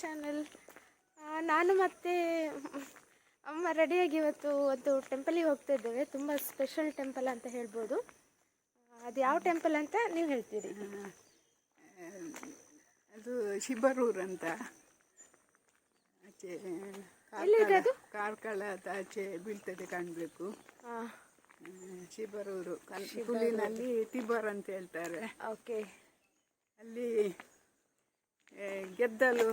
Channel. ನಾನು ಮತ್ತು ಅಮ್ಮ ರೆಡಿಯಾಗಿ ಇವತ್ತು ಒಂದು ಟೆಂಪಲಿಗೆ ಹೋಗ್ತಾ ಇದ್ದೇವೆ. ತುಂಬ ಸ್ಪೆಷಲ್ ಟೆಂಪಲ್ ಅಂತ ಹೇಳ್ಬೋದು. ಅದು ಯಾವ ಟೆಂಪಲ್ ಅಂತ ನೀವು ಹೇಳ್ತೀರಿ? ಅದು ಶಿಬರೂರು ಅಂತ. ಆಚೆ ಎಲ್ಲಿದೆ ಅದು? ಕಾರ್ಕಳದ ಆಚೆ ಬೀಳ್ತದೆ, ಕಾಣಬೇಕು. ಶಿಬರೂರು ಕುಲಿನಲ್ಲಿ ತಿಬರ್ ಅಂತ ಹೇಳ್ತಾರೆ. ಓಕೆ. ಅಲ್ಲಿ ಗೆದ್ದಲು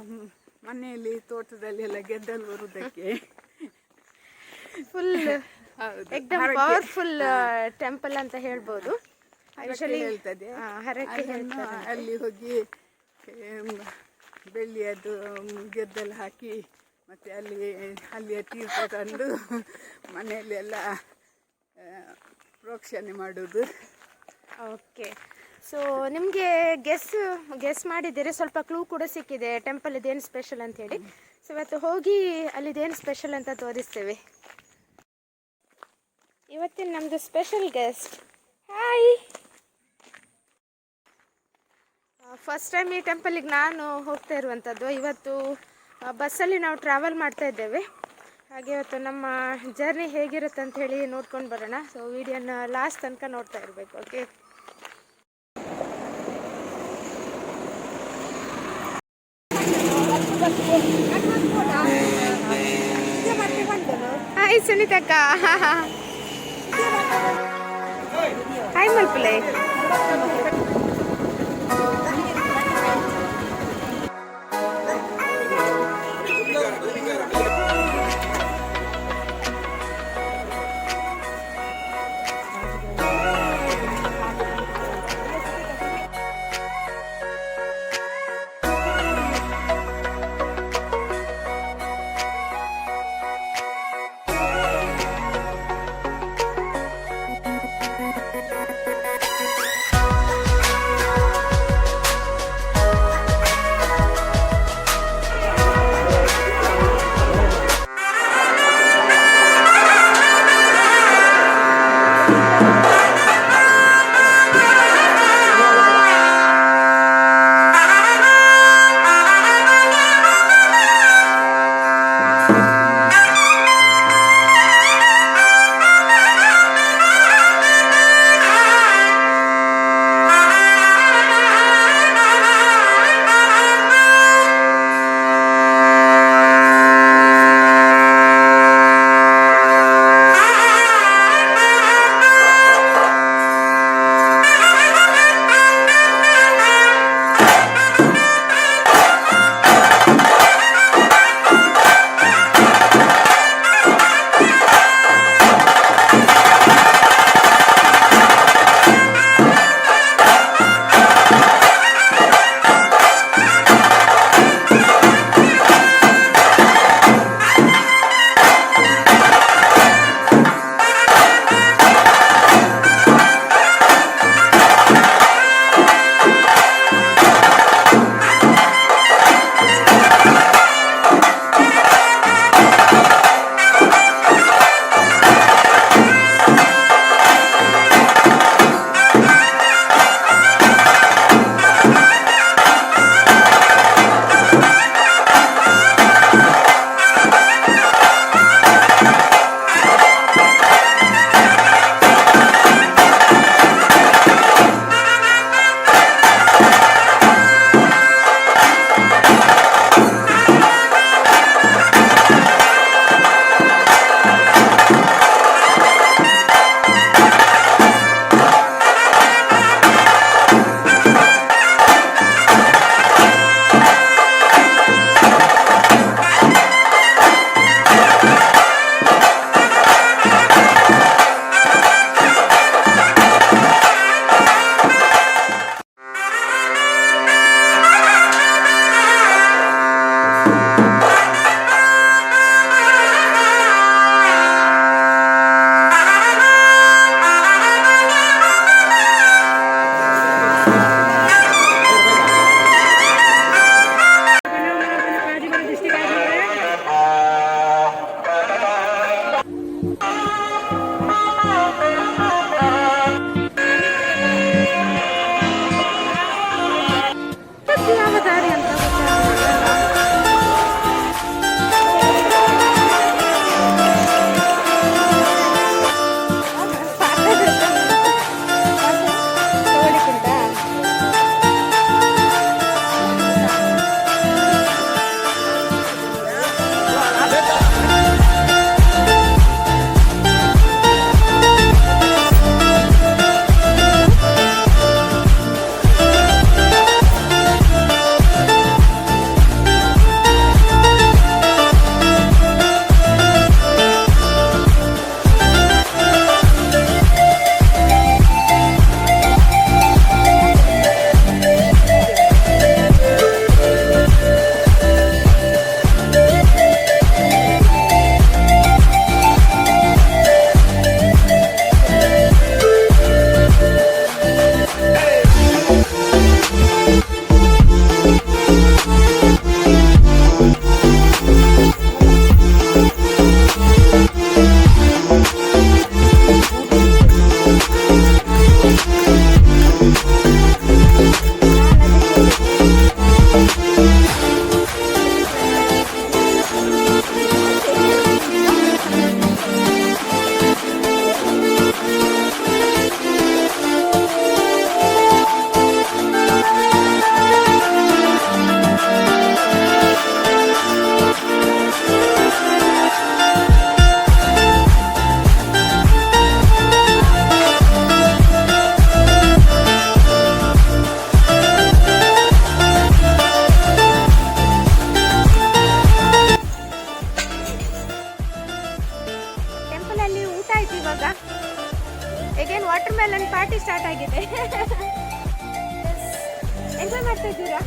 ಮನೆಯಲ್ಲಿ ತೋಟದಲ್ಲಿ ಎಲ್ಲ ಗೆದ್ದಲು ಬರುವುದಕ್ಕೆ ಫುಲ್ ಎಕ್ದಮ್ ಪವರ್ಫುಲ್ ಟೆಂಪಲ್ ಅಂತ ಹೇಳ್ಬೋದು. ಹೇಳ್ತದೆ. ಅಲ್ಲಿ ಹೋಗಿ ಬೆಳ್ಳಿಯದು ಗೆದ್ದಲು ಹಾಕಿ ಮತ್ತು ಅಲ್ಲಿಯ ತೀರ್ಥ ತಂದು ಮನೆಯಲ್ಲೆಲ್ಲ ಪ್ರೋಕ್ಷಣೆ ಮಾಡೋದು. ಓಕೆ. ಸೊ ನಿಮಗೆ ಗೆಸ್ ಮಾಡಿದ್ದೀರಿ, ಸ್ವಲ್ಪ ಕ್ಲೂ ಕೂಡ ಸಿಕ್ಕಿದೆ ಟೆಂಪಲ್ ಇದೇನು ಸ್ಪೆಷಲ್ ಅಂತ ಹೇಳಿ. ಸೊ ಇವತ್ತು ಹೋಗಿ ಅಲ್ಲಿದೇನು ಸ್ಪೆಷಲ್ ಅಂತ ತೋರಿಸ್ತೇವೆ. ಇವತ್ತಿನ ನಮ್ಮದು special guest. Hi. First time ಈ ಟೆಂಪಲಿಗೆ ನಾನು ಹೋಗ್ತಾ ಇರುವಂಥದ್ದು. ಇವತ್ತು ಬಸ್ಸಲ್ಲಿ ನಾವು ಟ್ರಾವೆಲ್ ಮಾಡ್ತಾ ಇದ್ದೇವೆ. ಹಾಗೆ ಇವತ್ತು ನಮ್ಮ ಜರ್ನಿ ಹೇಗಿರುತ್ತೆ ಅಂತ ಹೇಳಿ ನೋಡ್ಕೊಂಡು ಬರೋಣ. ಸೊ ವಿಡಿಯೋನ ಲಾಸ್ಟ್ ತನಕ ನೋಡ್ತಾ ಇರಬೇಕು. ಓಕೆ. ಹಾಯ್ ಸುನೀತಕ್ಕ. ಹಾಯ್ ಮಲ್ಪಲೆ. ಯಾವ ದಾರಿ ಅಂತ ಗೊತ್ತಾಗಲಿಲ್ಲ. ಆಯ್ತು ಇವಾಗ. Again water melon party start ಆಗಿದೆ. ಎಂಜಾಯ್ ಮಾಡ್ತಾ ಇದ್ದೀರಾ?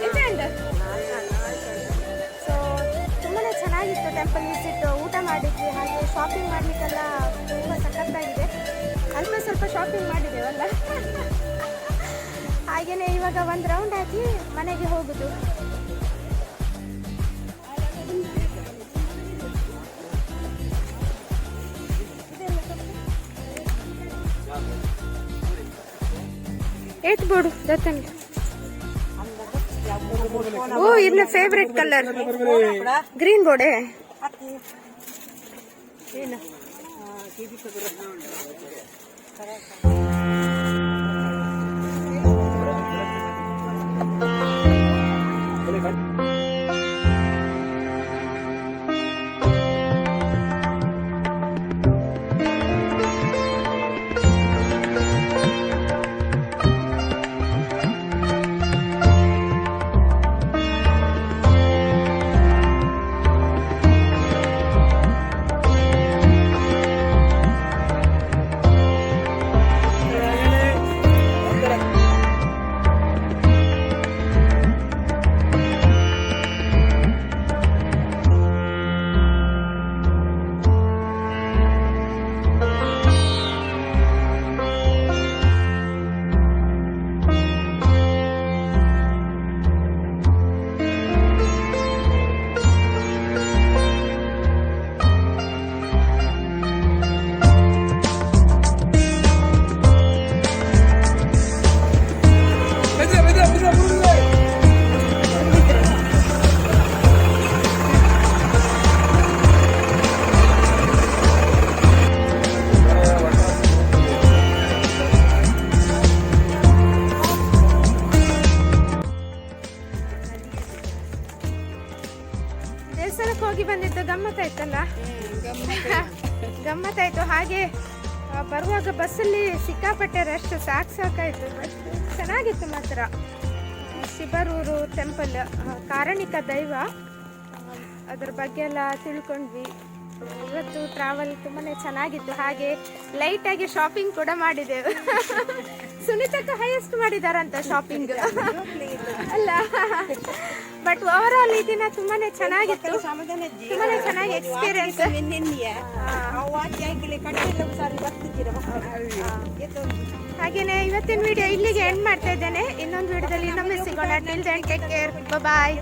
ಎಂಜಾಯ್. ಸೊ ತುಂಬಾ ಚೆನ್ನಾಗಿತ್ತು ಟೆಂಪಲ್ ವಿಸಿಟ್. ಊಟ ಮಾಡಿದ್ವಿ, ಹಾಗೆ ಶಾಪಿಂಗ್ ಮಾಡಲಿಕ್ಕೆಲ್ಲ ತುಂಬ ಸಖತ್ತಾಗಿದೆ. ಅಲ್ಪ ಸ್ವಲ್ಪ ಶಾಪಿಂಗ್ ಮಾಡಿದ್ದೇವಲ್ಲ. ಹಾಗೆಯೇ ಇವಾಗ ಒಂದು ರೌಂಡ್ ಹಾಕಿ ಮನೆಗೆ ಹೋಗುದು. Eight board ದತ್ತನ್. ಓ ಇನ್ನ ಫೇವ್ರೆಟ್ ಕಲರ್ ಗ್ರೀನ್ ಬೋರ್ಡೆ. ದೇವಸ್ಥಾನಕ್ಕೆ ಹೋಗಿ ಬಂದಿದ್ದು ಗಮ್ಮತ್ತಾಯ್ತಲ್ಲ? ಗಮ್ಮತ್ತಾಯ್ತು. ಹಾಗೆ ಬರುವಾಗ ಬಸ್ಸಲ್ಲಿ ಸಿಕ್ಕಾಪಟ್ಟೆ ರಶ್, ಸಾಕಾಯ್ತು. ಬಟ್ ಚೆನ್ನಾಗಿತ್ತು ಮಾತ್ರ. ಶಿಬರೂರು ಟೆಂಪಲ್, ಕಾರಣಿಕ ದೈವ, ಅದ್ರ ಬಗ್ಗೆ ಎಲ್ಲ ತಿಳ್ಕೊಂಡ್ವಿ. ಇವತ್ತು ಟ್ರಾವೆಲ್ ತುಂಬಾ ಚೆನ್ನಾಗಿತ್ತು. ಹಾಗೆ ಲೈಟಾಗಿ ಶಾಪಿಂಗ್ ಕೂಡ ಮಾಡಿದೆವು. ಸುನೀತಕ್ಕ ಹೈಯೆಸ್ಟ್ ಮಾಡಿದಾರಂತ ಶಾಪಿಂಗ್ ಅಲ್ಲ. ಬಟ್ ಓವರ್ ಆಲ್ ಈ ದಿನ ತುಂಬಾನೇ ಚೆನ್ನಾಗಿತ್ತು. ತುಂಬಾನೇ ಚೆನ್ನಾಗಿ ಎಕ್ಸ್ಪೀರಿಯನ್ಸ್. ಹಾಗೇನೆ ಇವತ್ತಿನ ವಿಡಿಯೋ ಇಲ್ಲಿಗೆ ಎಂಡ್ ಮಾಡ್ತಾ ಇದ್ದೇನೆ. ಇನ್ನೊಂದು ವಿಡಿಯೋದಲ್ಲಿ ಇನ್ನೊಮ್ಮೆ ಸಿಗೋಣ. ಟಿಲ್ ದೆನ್ ಟೇಕ್ ಕೇರ್, ಬಾಯ್.